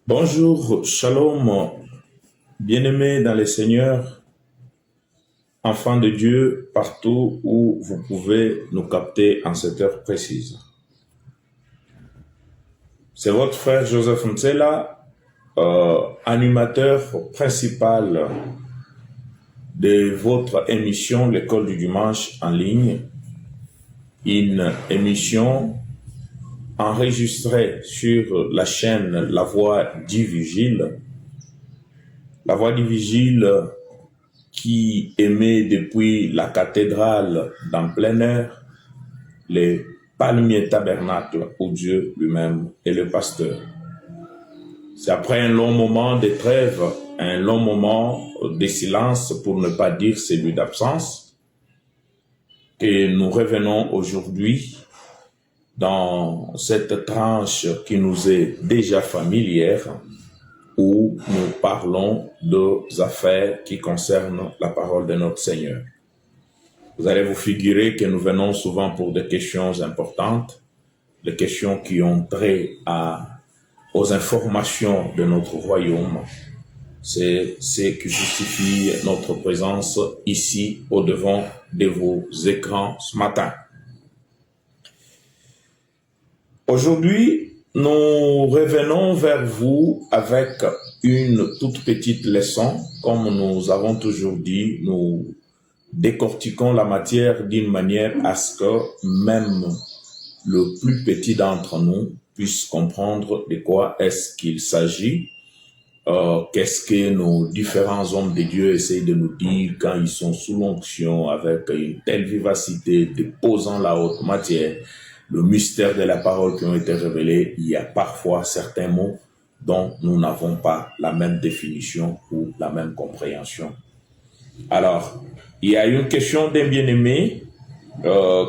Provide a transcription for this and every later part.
Bonjour, shalom, bien-aimés dans le Seigneur, enfants de Dieu, partout où vous pouvez nous capter en cette heure précise. C'est votre frère Joseph Mtsela, animateur principal de votre émission L'école du dimanche en ligne, une émission enregistrée sur la chaîne La Voix du Vigile. La Voix du Vigile qui émet depuis la cathédrale d'en plein air les palmiers tabernacles où Dieu lui-même est le pasteur. C'est après un long moment de trêve, un long moment de silence, pour ne pas dire celui d'absence, que nous revenons aujourd'hui dans cette tranche qui nous est déjà familière, où nous parlons des affaires qui concernent la parole de notre Seigneur. Vous allez vous figurer que nous venons souvent pour des questions importantes, des questions qui ont trait aux informations de notre royaume. C'est ce qui justifie notre présence ici au-devant de vos écrans ce matin. Aujourd'hui, nous revenons vers vous avec une toute petite leçon. Comme nous avons toujours dit, nous décortiquons la matière d'une manière à ce que même le plus petit d'entre nous puisse comprendre de quoi est-ce qu'il s'agit, qu'est-ce que nos différents hommes de Dieu essayent de nous dire quand ils sont sous l'onction avec une telle vivacité, déposant la haute matière, le mystère de la parole qui ont été révélés. Il y a parfois certains mots dont nous n'avons pas la même définition ou la même compréhension. Alors, il y a une question d'un bien-aimé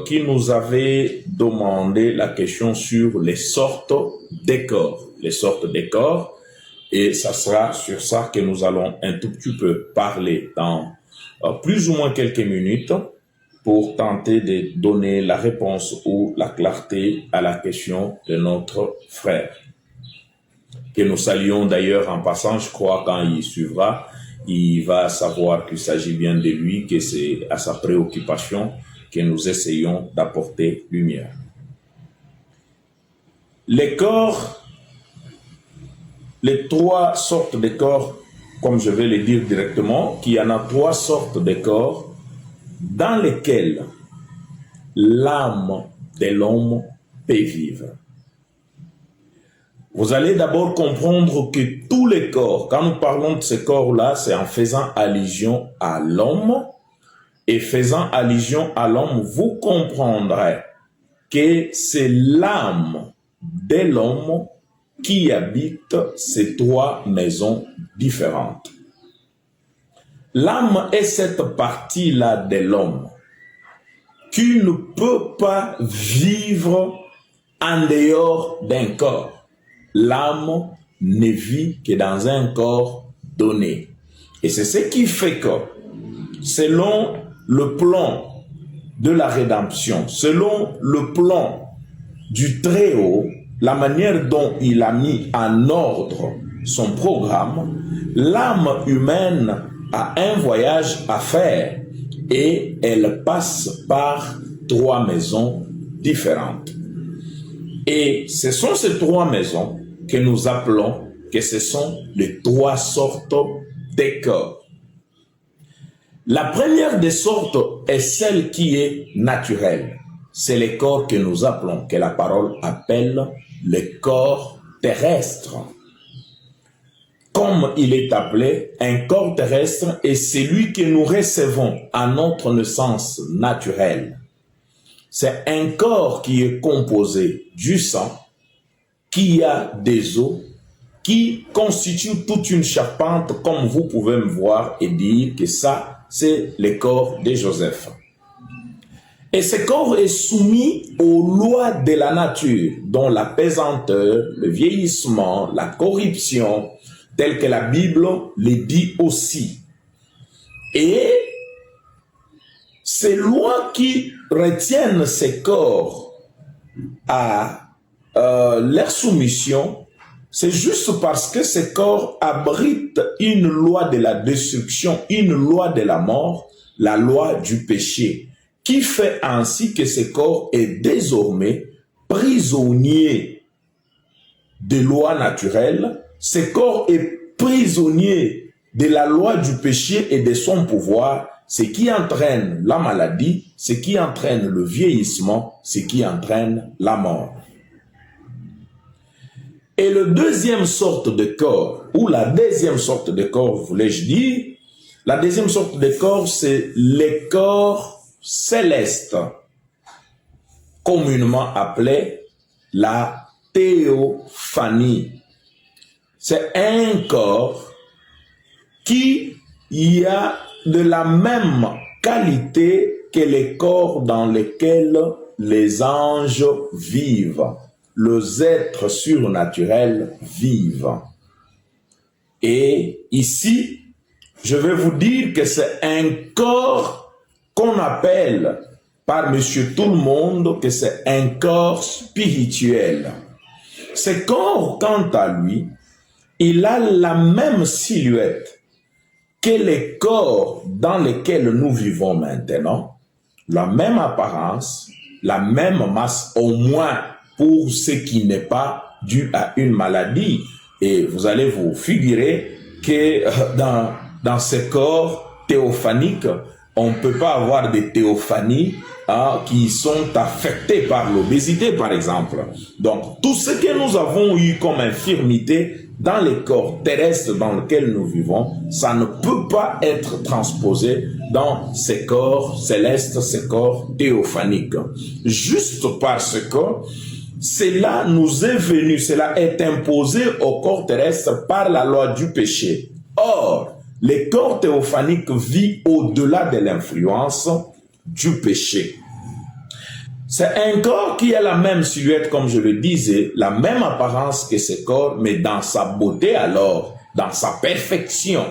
qui nous avait demandé la question sur les sortes des corps. Les sortes des corps, et ça sera sur ça que nous allons un tout petit peu parler dans plus ou moins quelques minutes pour tenter de donner la réponse ou la clarté à la question de notre frère. Que nous saluons d'ailleurs en passant, je crois, quand il suivra, il va savoir qu'il s'agit bien de lui, que c'est à sa préoccupation que nous essayons d'apporter lumière. Les corps, les trois sortes de corps, comme je vais le dire directement, qu'il y en a trois sortes de corps dans lesquels l'âme de l'homme peut vivre. Vous allez d'abord comprendre que tous les corps, quand nous parlons de ces corps-là, c'est en faisant allusion à l'homme. Et faisant allusion à l'homme, vous comprendrez que c'est l'âme de l'homme qui habite ces trois maisons différentes. L'âme est cette partie-là de l'homme qui ne peut pas vivre en dehors d'un corps. L'âme ne vit que dans un corps donné. Et c'est ce qui fait que, selon le plan de la rédemption, selon le plan du Très-Haut, la manière dont il a mis en ordre son programme, l'âme humaine a un voyage à faire et elle passe par trois maisons différentes. Et ce sont ces trois maisons que nous appelons que ce sont les trois sortes de corps. La première des sortes est celle qui est naturelle. C'est les corps que nous appelons, que la parole appelle les corps terrestres. Comme il est appelé, un corps terrestre est celui que nous recevons à notre naissance naturelle. C'est un corps qui est composé du sang, qui a des os, qui constitue toute une charpente, comme vous pouvez me voir et dire que ça, c'est le corps de Joseph. Et ce corps est soumis aux lois de la nature, dont la pesanteur, le vieillissement, la corruption, tel que la Bible le dit aussi. Et ces lois qui retiennent ces corps à leur soumission, c'est juste parce que ces corps abritent une loi de la destruction, une loi de la mort, la loi du péché, qui fait ainsi que ce corps est désormais prisonnier des lois naturelles. Ce corps est prisonnier de la loi du péché et de son pouvoir, ce qui entraîne la maladie, ce qui entraîne le vieillissement, ce qui entraîne la mort. Et le deuxième sorte de corps, ou la deuxième sorte de corps, voulais-je dire, la deuxième sorte de corps, c'est les corps célestes, communément appelés la théophanie. C'est un corps qui y a de la même qualité que les corps dans lesquels les anges vivent, les êtres surnaturels vivent. Et ici, je vais vous dire que c'est un corps qu'on appelle par monsieur tout le monde que c'est un corps spirituel. Ce corps, quant à lui, il a la même silhouette que les corps dans lesquels nous vivons maintenant, la même apparence, la même masse, au moins pour ce qui n'est pas dû à une maladie. Et vous allez vous figurer que dans ces corps théophaniques, on ne peut pas avoir des théophanies qui sont affectés par l'obésité, par exemple. Donc, tout ce que nous avons eu comme infirmité dans les corps terrestres dans lesquels nous vivons, ça ne peut pas être transposé dans ces corps célestes, ces corps théophaniques. Juste parce que cela nous est venu, cela est imposé au corps terrestre par la loi du péché. Or, les corps théophaniques vivent au-delà de l'influence du péché. C'est un corps qui a la même silhouette, comme je le disais, la même apparence que ce corps, mais dans sa beauté alors, dans sa perfection.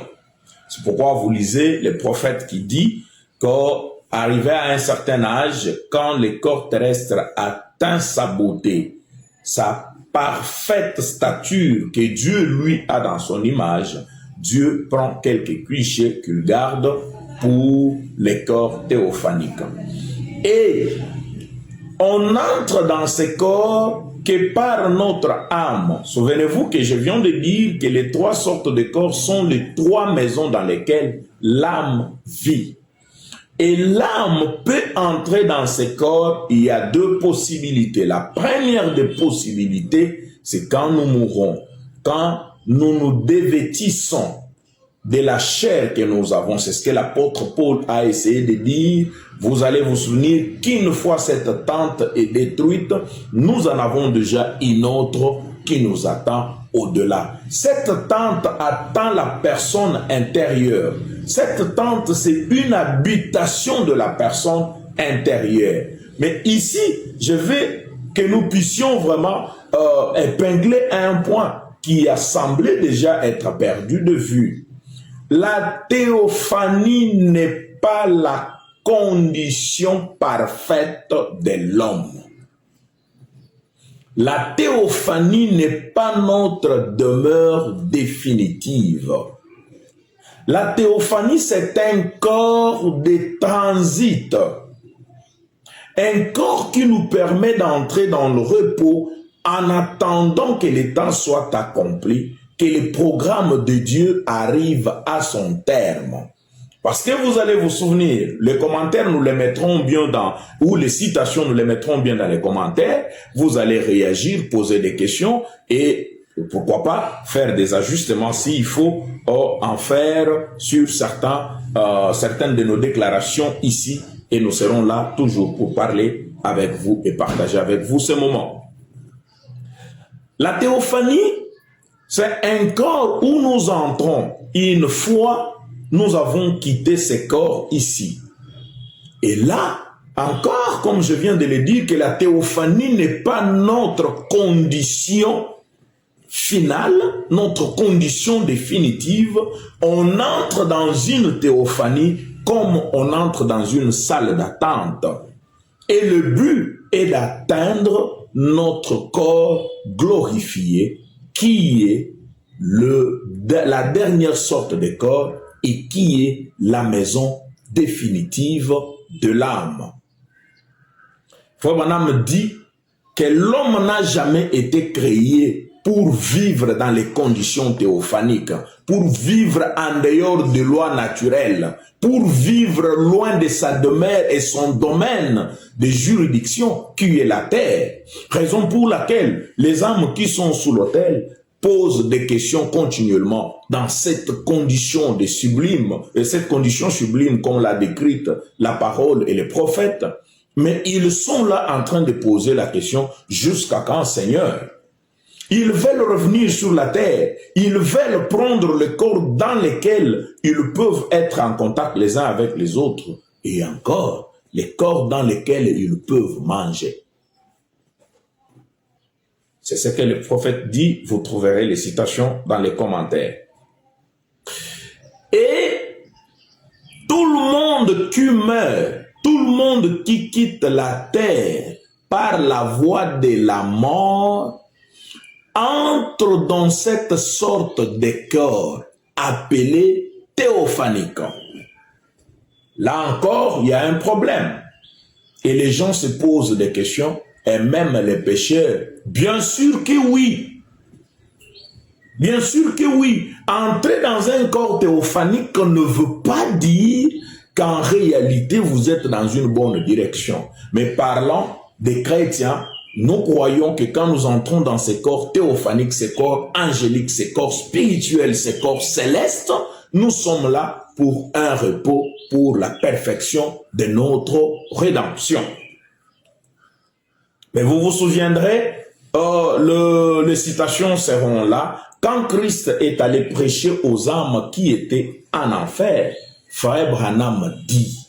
C'est pourquoi vous lisez les prophètes qui disent qu'arrivé à un certain âge, quand le corps terrestre atteint sa beauté, sa parfaite stature que Dieu lui a dans son image, Dieu prend quelques clichés qu'il garde pour les corps théophaniques. Et on entre dans ces corps que par notre âme. Souvenez-vous que je viens de dire que les trois sortes de corps sont les trois maisons dans lesquelles l'âme vit. Et l'âme peut entrer dans ces corps, il y a deux possibilités. La première des possibilités, c'est quand nous mourrons, quand nous nous dévêtissons de la chair que nous avons. C'est ce que l'apôtre Paul a essayé de dire. Vous allez vous souvenir qu'une fois cette tente est détruite, nous en avons déjà une autre qui nous attend au-delà. Cette tente attend la personne intérieure. Cette tente, c'est une habitation de la personne intérieure. Mais ici, je veux que nous puissions vraiment épingler un point qui a semblé déjà être perdu de vue. La théophanie n'est pas la condition parfaite de l'homme. La théophanie n'est pas notre demeure définitive. La théophanie, c'est un corps de transit. Un corps qui nous permet d'entrer dans le repos en attendant que le temps soit accompli, que le programme de Dieu arrive à son terme. Parce que vous allez vous souvenir, les commentaires, nous les mettrons bien ou les citations, nous les mettrons bien dans les commentaires. Vous allez réagir, poser des questions et pourquoi pas faire des ajustements s'il faut en faire sur certaines de nos déclarations ici. Et nous serons là toujours pour parler avec vous et partager avec vous ce moment. La théophanie, c'est un corps où nous entrons une fois nous avons quitté ces corps ici. Et là, encore, comme je viens de le dire, que la théophanie n'est pas notre condition finale, notre condition définitive. On entre dans une théophanie comme on entre dans une salle d'attente. Et le but est d'atteindre notre corps glorifié qui est la dernière sorte de corps et qui est la maison définitive de l'âme. Frère Branham dit que l'homme n'a jamais été créé pour vivre dans les conditions théophaniques, pour vivre en dehors des lois naturelles, pour vivre loin de sa demeure et son domaine de juridiction qui est la terre. Raison pour laquelle les âmes qui sont sous l'autel posent des questions continuellement dans cette condition de sublime, et cette condition sublime comme l'a décrite la parole et les prophètes, mais ils sont là en train de poser la question jusqu'à quand, Seigneur? Ils veulent revenir sur la terre, ils veulent prendre le corps dans lequel ils peuvent être en contact les uns avec les autres, et encore, les corps dans lesquels ils peuvent manger. C'est ce que le prophète dit, vous trouverez les citations dans les commentaires. Et tout le monde qui meurt, tout le monde qui quitte la terre par la voie de la mort, entre dans cette sorte de corps appelé théophanique. Là encore, il y a un problème. Et les gens se posent des questions, et même les pécheurs. Bien sûr que oui. Bien sûr que oui. Entrer dans un corps théophanique ne veut pas dire qu'en réalité vous êtes dans une bonne direction. Mais parlant des chrétiens, nous croyons que quand nous entrons dans ces corps théophaniques, ces corps angéliques, ces corps spirituels, ces corps célestes, nous sommes là pour un repos, pour la perfection de notre rédemption. Mais vous vous souviendrez, les citations seront là. Quand Christ est allé prêcher aux âmes qui étaient en enfer, Frère Branham dit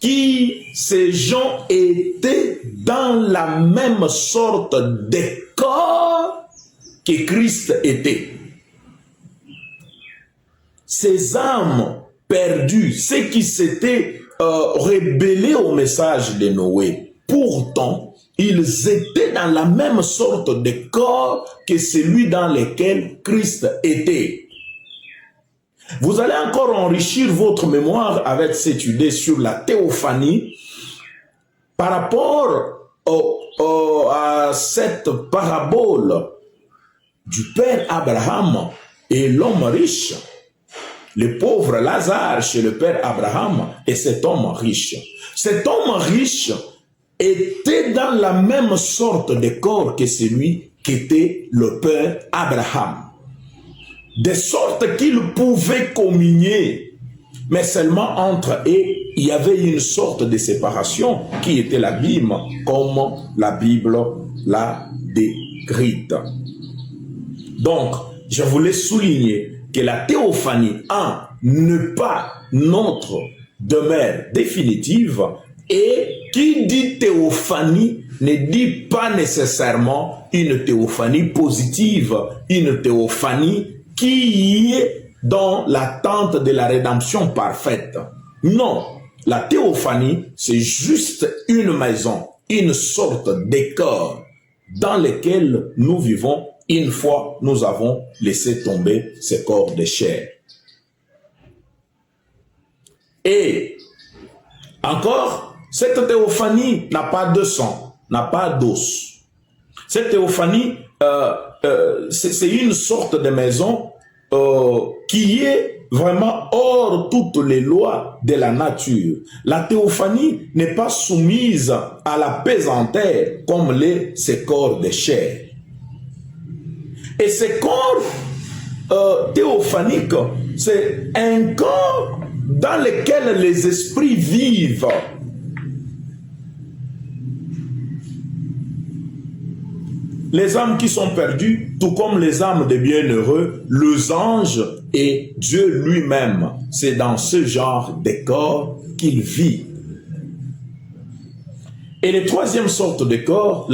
que ces gens étaient dans la même sorte de corps que Christ était. Ces âmes perdues, ceux qui s'étaient rebellés au message de Noé, pourtant, ils étaient dans la même sorte de corps que celui dans lequel Christ était. Vous allez encore enrichir votre mémoire avec cette idée sur la théophanie par rapport à cette parabole du Père Abraham et l'homme riche. Le pauvre Lazare chez le Père Abraham et cet homme riche. Cet homme riche était dans la même sorte de corps que celui qu'était le Père Abraham. De sorte qu'ils pouvaient communier, mais seulement entre eux, il y avait une sorte de séparation qui était l'abîme, comme la Bible l'a décrite. Donc, je voulais souligner que la théophanie, n'est pas notre demeure définitive, et qui dit théophanie ne dit pas nécessairement une théophanie positive, une théophanie qui est dans l'attente de la rédemption parfaite. Non, la théophanie, c'est juste une maison, une sorte de corps dans lequel nous vivons une fois nous avons laissé tomber ces corps de chair. Et encore, cette théophanie n'a pas de sang, n'a pas d'os. Cette théophanie, c'est une sorte de maison qui est vraiment hors toutes les lois de la nature. La théophanie n'est pas soumise à la pesanteur comme ces corps de chair. Et ces corps théophaniques, c'est un corps dans lequel les esprits vivent. Les âmes qui sont perdues, tout comme les âmes des bienheureux, les anges et Dieu lui-même, c'est dans ce genre de corps qu'il vit. Et la troisième sorte de corps,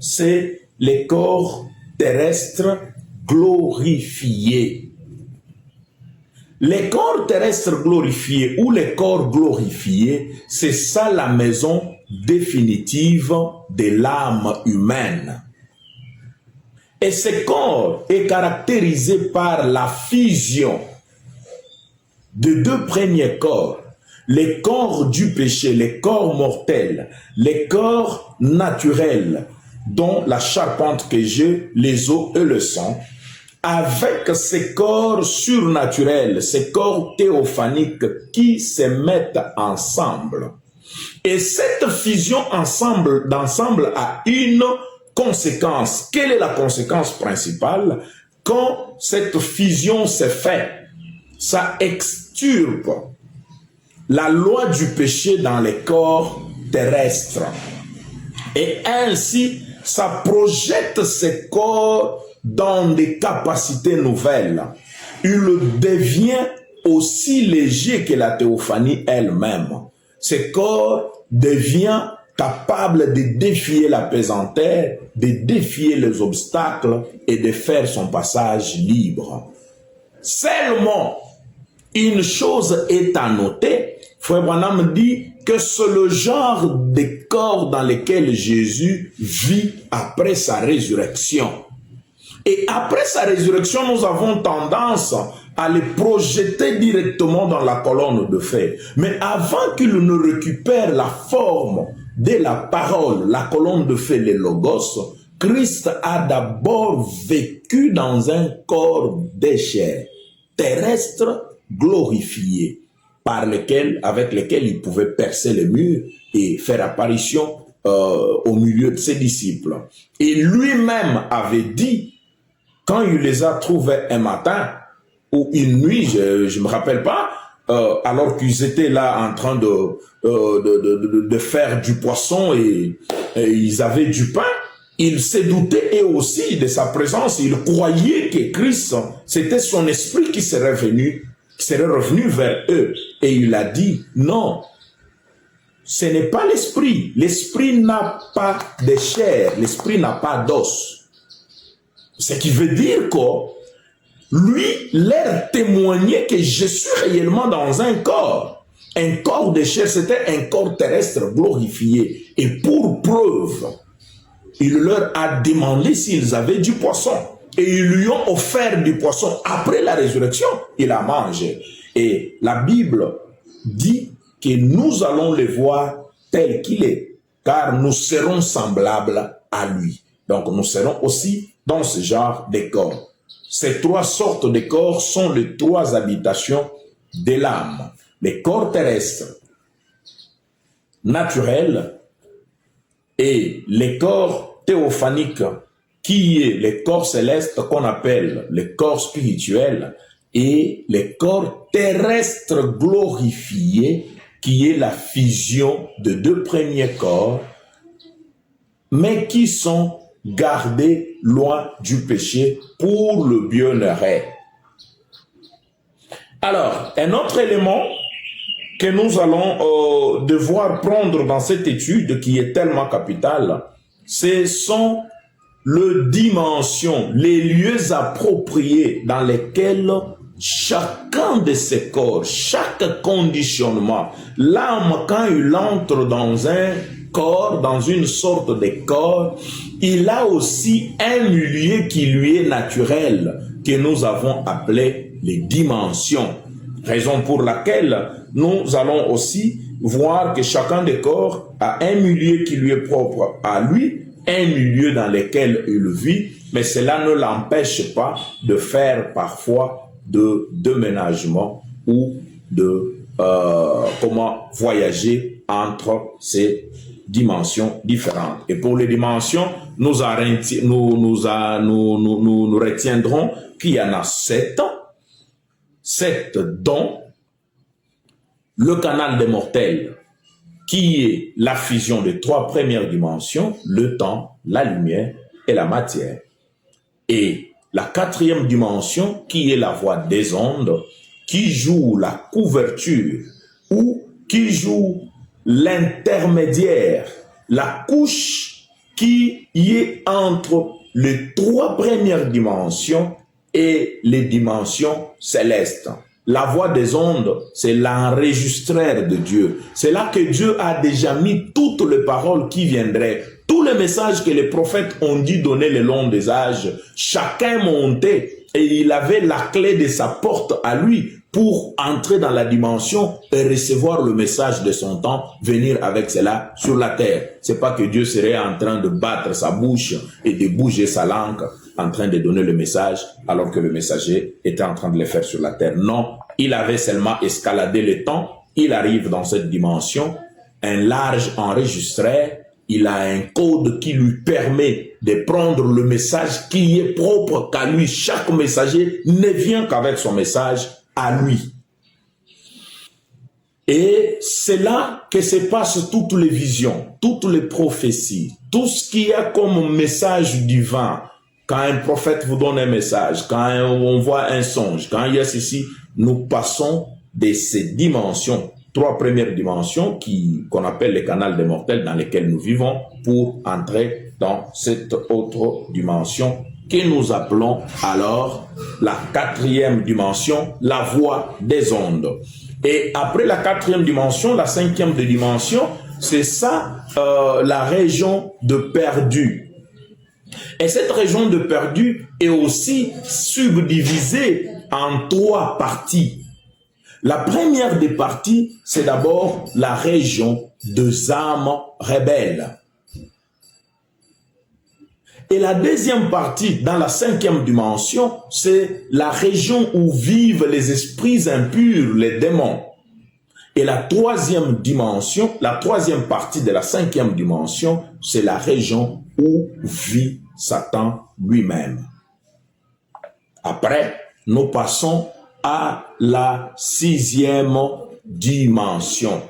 c'est les corps terrestres glorifiés. Les corps terrestres glorifiés ou les corps glorifiés, c'est ça la maison définitive de l'âme humaine. Et ce corps est caractérisé par la fusion de deux premiers corps, les corps du péché, les corps mortels, les corps naturels, dont la charpente que j'ai, les os et le sang, avec ces corps surnaturels, ces corps théophaniques qui se mettent ensemble. Et cette fusion d'ensemble a une conséquence. Quelle est la conséquence principale? Quand cette fusion se fait, ça extirpe la loi du péché dans les corps terrestres. Et ainsi, ça projette ces corps dans des capacités nouvelles. Il devient aussi léger que la théophanie elle-même. Ce corps devient capable de défier la pesanteur, de défier les obstacles et de faire son passage libre. Seulement, une chose est à noter, Frère Branham dit que c'est le genre de corps dans lequel Jésus vit après sa résurrection. Et après sa résurrection, nous avons tendance à les projeter directement dans la colonne de feu. Mais avant qu'il ne récupère la forme de la parole, la colonne de feu, le logos, Christ a d'abord vécu dans un corps de chair, terrestre, glorifié, avec lequel il pouvait percer les murs et faire apparition au milieu de ses disciples. Et lui-même avait dit, quand il les a trouvés un matin ou une nuit, je ne me rappelle pas, alors qu'ils étaient là en train de faire du poisson et ils avaient du pain, ils se doutaient eux aussi de sa présence. Ils croyaient que Christ, c'était son esprit qui serait revenu vers eux. Et il a dit, non, ce n'est pas l'esprit. L'esprit n'a pas de chair, l'esprit n'a pas d'os. Ce qui veut dire que lui leur témoignait que je suis réellement dans un corps. Un corps de chair, c'était un corps terrestre glorifié. Et pour preuve, il leur a demandé s'ils avaient du poisson. Et ils lui ont offert du poisson. Après la résurrection, il a mangé. Et la Bible dit que nous allons le voir tel qu'il est, car nous serons semblables à lui. Donc nous serons aussi dans ce genre de corps. Ces trois sortes de corps sont les trois habitations de l'âme. Les corps terrestres, naturels, et les corps théophaniques, qui est les corps célestes qu'on appelle les corps spirituels, et les corps terrestres glorifiés, qui est la fusion de deux premiers corps, mais qui sont gardés loin du péché pour le bienheureux. Alors, un autre élément que nous allons devoir prendre dans cette étude qui est tellement capitale, ce sont les dimensions, les lieux appropriés dans lesquels chacun de ces corps, chaque conditionnement, l'âme quand il entre dans un corps, dans une sorte de corps, il a aussi un milieu qui lui est naturel, que nous avons appelé les dimensions. Raison pour laquelle nous allons aussi voir que chacun des corps a un milieu qui lui est propre à lui, un milieu dans lequel il vit, mais cela ne l'empêche pas de faire parfois de déménagement ou de comment voyager entre ces dimensions différentes. Et pour les dimensions, nous retiendrons qu'il y en a 7. 7 dont le canal des mortels, qui est la fusion des 3 premières dimensions, le temps, la lumière et la matière. Et la 4e dimension, qui est la voie des ondes, qui joue la couverture ou qui joue l'intermédiaire, la couche qui y est entre les 3 premières dimensions et les dimensions célestes. la voix des ondes, c'est l'enregistreur de Dieu. C'est là que Dieu a déjà mis toutes les paroles qui viendraient. Tous les messages que les prophètes ont dit donner le long des âges, chacun montait et il avait la clé de sa porte à lui pour entrer dans la dimension et recevoir le message de son temps, venir avec cela sur la terre. C'est pas que Dieu serait en train de battre sa bouche et de bouger sa langue en train de donner le message alors que le messager était en train de le faire sur la terre. Non, il avait seulement escaladé le temps, il arrive dans cette dimension, un large enregistreur, il a un code qui lui permet de prendre le message qui est propre qu'à lui. Chaque messager ne vient qu'avec son message à lui. Et c'est là que se passent toutes les visions, toutes les prophéties, tout ce qu'il y a comme message divin. Quand un prophète vous donne un message, quand on voit un songe, quand il y a ceci, nous passons de ces dimensions, 3 premières dimensions qu'on appelle les canaux des mortels dans lesquels nous vivons pour entrer dans cette autre dimension que nous appelons alors la 4e dimension, la voie des ondes. Et après la 4e dimension, la 5e dimension, c'est ça la région de perdu. Et cette région de perdu est aussi subdivisée en 3 parties. La première des parties, c'est d'abord la région des âmes rebelles. Et la deuxième partie, dans la 5e dimension, c'est la région où vivent les esprits impurs, les démons. Et la 3e dimension, la 3e partie de la 5e dimension, c'est la région où vit Satan lui-même. Après, nous passons à la 6e dimension.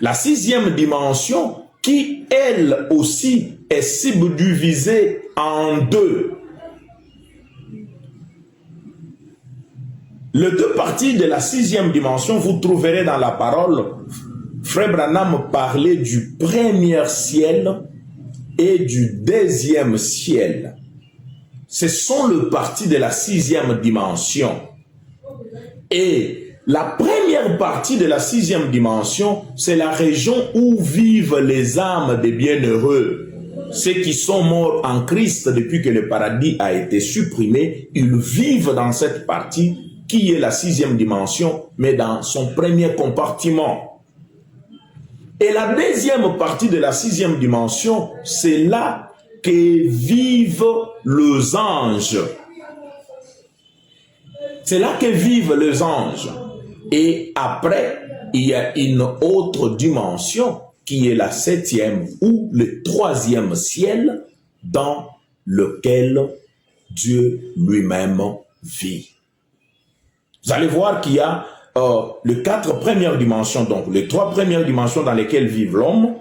La 6e dimension qui, elle aussi, est subdivisée en 2. Les 2 parties de la 6e dimension, vous trouverez dans la parole, Frère Branham parlait du premier ciel et du 2e ciel. Ce sont les parties de la 6e dimension. Et la première partie de la 6e dimension, c'est la région où vivent les âmes des bienheureux. Ceux qui sont morts en Christ depuis que le paradis a été supprimé, ils vivent dans cette partie qui est la 6e dimension, mais dans son premier compartiment. Et la deuxième partie de la 6e dimension, c'est là que vivent les anges. C'est là que vivent les anges. Et après, il y a une autre dimension qui est la 7e ou le 3e ciel dans lequel Dieu lui-même vit. Vous allez voir qu'il y a les 4 premières dimensions, donc les 3 premières dimensions dans lesquelles vive l'homme,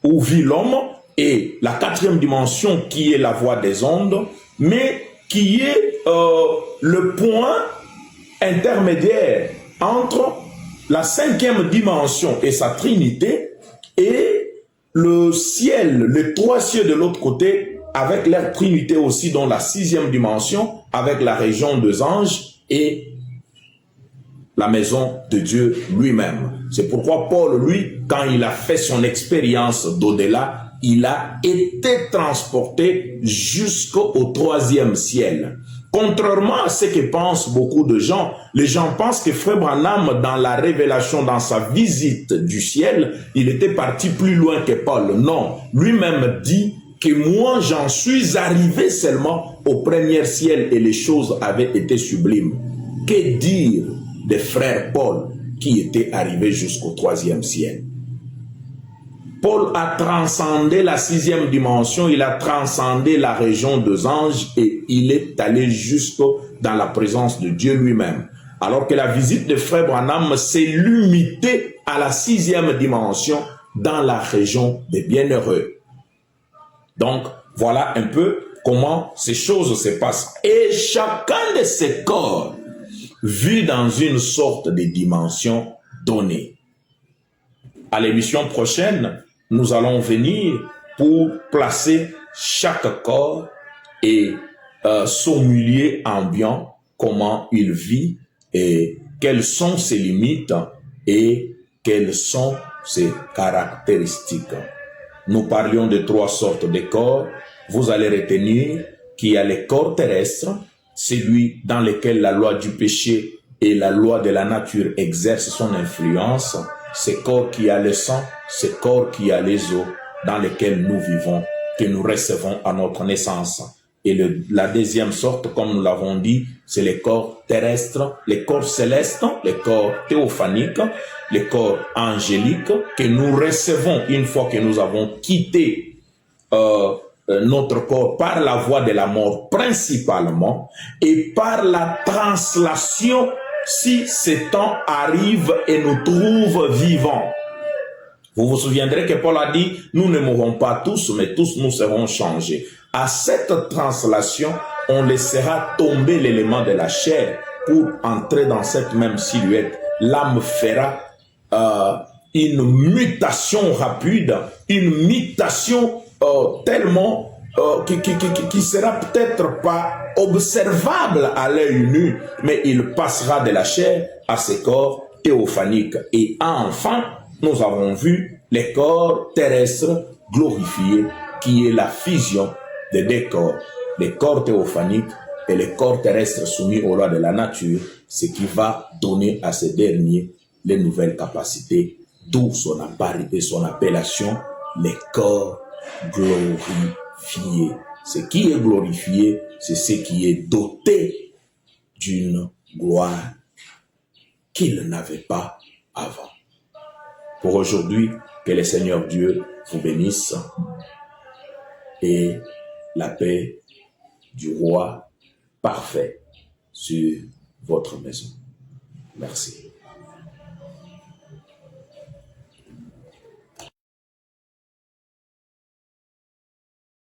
où vit l'homme, et la 4e dimension qui est la voie des ondes, mais qui est le point intermédiaire entre la 5e dimension et sa trinité et le ciel, les 3 cieux de l'autre côté, avec leur trinité aussi dans la 6e dimension, avec la région des anges et la maison de Dieu lui-même. C'est pourquoi Paul, lui, quand il a fait son expérience d'au-delà, il a été transporté jusqu'au 3e ciel. Contrairement à ce que pensent beaucoup de gens, les gens pensent que Frère Branham, dans la révélation, dans sa visite du ciel, il était parti plus loin que Paul. Non, lui-même dit que moi, j'en suis arrivé seulement au premier ciel et les choses avaient été sublimes. Que dire des frères Paul qui étaient arrivés jusqu'au 3e ciel? Paul a transcendé la 6e dimension, il a transcendé la région des anges et il est allé jusque dans la présence de Dieu lui-même. Alors que la visite de Frère Branham s'est limitée à la 6e dimension dans la région des bienheureux. Donc, voilà un peu comment ces choses se passent. Et chacun de ces corps vit dans une sorte de dimension donnée. À l'émission prochaine, nous allons venir pour placer chaque corps et son milieu ambiant, comment il vit et quelles sont ses limites et quelles sont ses caractéristiques. Nous parlions de 3 sortes de corps. Vous allez retenir qu'il y a le corps terrestre, celui dans lequel la loi du péché et la loi de la nature exercent son influence, ce corps qui a le sang, ce corps qui a les os dans lesquels nous vivons, que nous recevons à notre naissance. Et la deuxième sorte, comme nous l'avons dit, c'est les corps terrestres, les corps célestes, les corps théophaniques, les corps angéliques que nous recevons une fois que nous avons quitté notre corps par la voie de la mort principalement et par la translation si ce temps arrive et nous trouve vivants. Vous vous souviendrez que Paul a dit, nous ne mourrons pas tous, mais tous nous serons changés. À cette translation, on laissera tomber l'élément de la chair pour entrer dans cette même silhouette. L'âme fera une mutation rapide, une mutation tellement qui sera peut-être pas observable à l'œil nu, mais il passera de la chair à ses corps théophaniques. Et enfin, nous avons vu les corps terrestres glorifiés, qui est la fusion des 2 corps, les corps théophaniques et les corps terrestres soumis aux lois de la nature, ce qui va donner à ces derniers les nouvelles capacités, d'où son appellation, les corps glorifiés. Ce qui est glorifié, c'est ce qui est doté d'une gloire qu'il n'avait pas avant. Pour aujourd'hui, que le Seigneur Dieu vous bénisse et la paix du roi parfait sur votre maison. Merci.